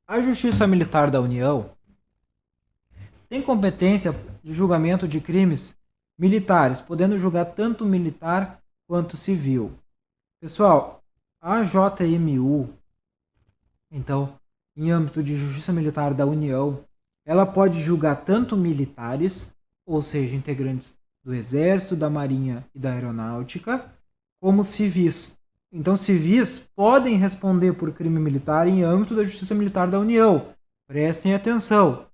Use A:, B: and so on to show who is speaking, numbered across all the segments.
A: A Justiça Militar da União tem competência de julgamento de crimes militares, podendo julgar tanto militar quanto civil. Pessoal, a JMU, então, em âmbito de Justiça Militar da União, ela pode julgar tanto militares, ou seja, integrantes do Exército, da Marinha e da Aeronáutica, como civis. Então, civis podem responder por crime militar em âmbito da Justiça Militar da União. Prestem atenção.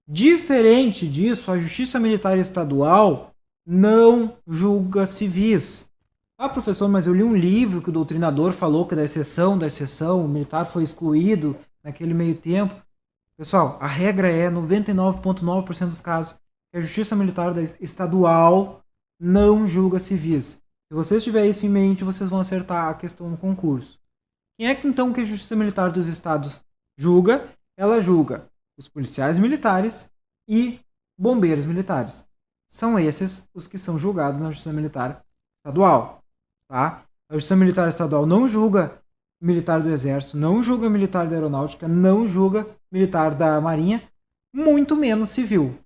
A: Diferente disso, a Justiça Militar Estadual não julga civis. Ah, professor, mas eu li um livro que o doutrinador falou que da exceção, o militar foi excluído naquele meio tempo. Pessoal, a regra é 99,9% dos casos que a Justiça Militar Estadual não julga civis. Se vocês tiverem isso em mente, vocês vão acertar a questão no concurso. Quem é que então que a Justiça Militar dos Estados julga? Ela julga os policiais militares e bombeiros militares. São esses os que são julgados na Justiça Militar Estadual. Tá? A Justiça Militar Estadual não julga militar do Exército, não julga militar da Aeronáutica, não julga militar da Marinha, muito menos civil.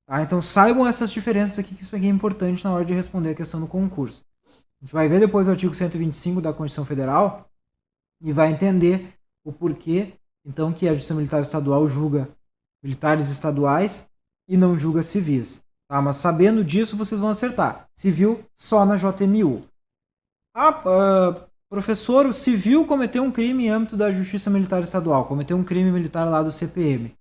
A: Tá? Então saibam essas diferenças aqui, que isso aqui é importante na hora de responder a questão do concurso. A gente vai ver depois o artigo 125 da Constituição Federal e vai entender o porquê, então, que a Justiça Militar Estadual julga militares estaduais e não julga civis. Tá? Mas sabendo disso, vocês vão acertar. Civil só na JMU. Professor, o civil cometeu um crime em âmbito da Justiça Militar Estadual, cometeu um crime militar lá do CPM.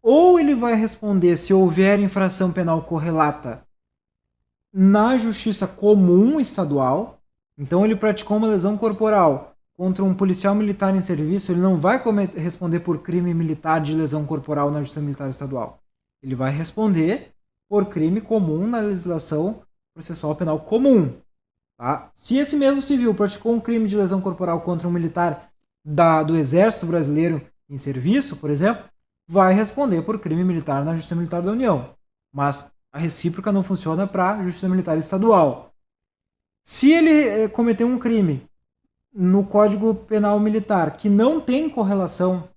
A: Ou ele vai responder se houver infração penal correlata na Justiça Comum Estadual, então ele praticou uma lesão corporal contra um policial militar em serviço, ele não vai responder por crime militar de lesão corporal na Justiça Militar Estadual. Ele vai responder por crime comum na legislação processual penal comum. Tá? Se esse mesmo civil praticou um crime de lesão corporal contra um militar do Exército Brasileiro em serviço, por exemplo, vai responder por crime militar na Justiça Militar da União. Mas a recíproca não funciona para a Justiça Militar Estadual. Se ele cometeu um crime no Código Penal Militar que não tem correlação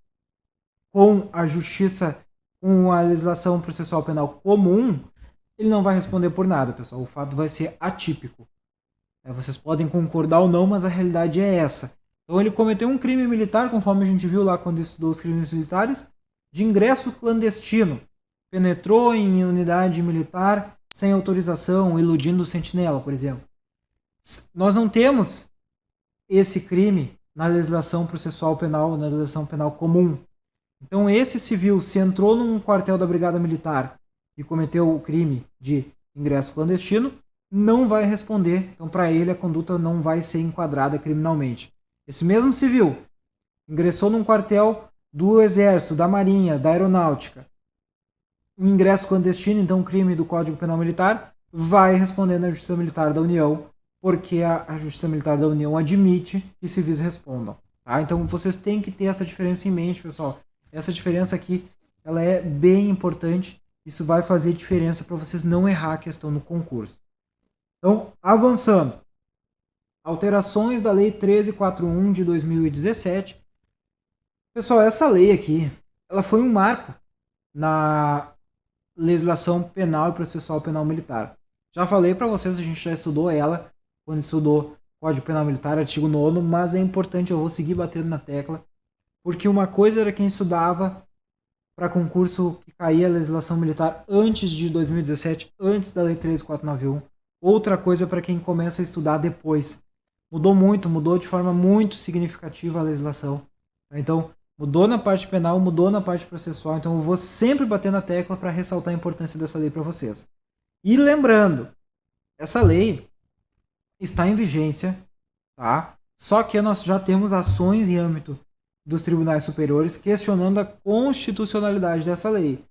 A: com a justiça, com a legislação processual penal comum, ele não vai responder por nada, pessoal. O fato vai ser atípico. Vocês podem concordar ou não, mas a realidade é essa. Então ele cometeu um crime militar, conforme a gente viu lá quando estudou os crimes militares, de ingresso clandestino. Penetrou em unidade militar sem autorização, iludindo o sentinela, por exemplo. Nós não temos esse crime na legislação processual penal, na legislação penal comum. Então esse civil, se entrou num quartel da Brigada Militar e cometeu o crime de ingresso clandestino, não vai responder. Então, para ele, a conduta não vai ser enquadrada criminalmente. Esse mesmo civil ingressou num quartel do Exército, da Marinha, da Aeronáutica. Um ingresso clandestino, então, crime do Código Penal Militar, vai responder na Justiça Militar da União, porque a Justiça Militar da União admite que civis respondam. Tá? Então, vocês têm que ter essa diferença em mente, pessoal. Essa diferença aqui, ela é bem importante. Isso vai fazer diferença para vocês não errar a questão no concurso. Então, avançando. Alterações da Lei 1341 de 2017. Pessoal, essa lei aqui, ela foi um marco na legislação penal e processual penal militar. Já falei para vocês, a gente já estudou ela quando estudou Código Penal Militar, artigo 9º, mas é importante, eu vou seguir batendo na tecla, porque uma coisa era quem estudava para concurso que caía a legislação militar antes de 2017, antes da Lei 13491. Outra coisa para quem começa a estudar depois. Mudou muito, mudou de forma muito significativa a legislação. Então, mudou na parte penal, mudou na parte processual. Então, eu vou sempre bater na tecla para ressaltar a importância dessa lei para vocês. E lembrando, essa lei está em vigência, tá? Só que nós já temos ações em âmbito dos tribunais superiores questionando a constitucionalidade dessa lei.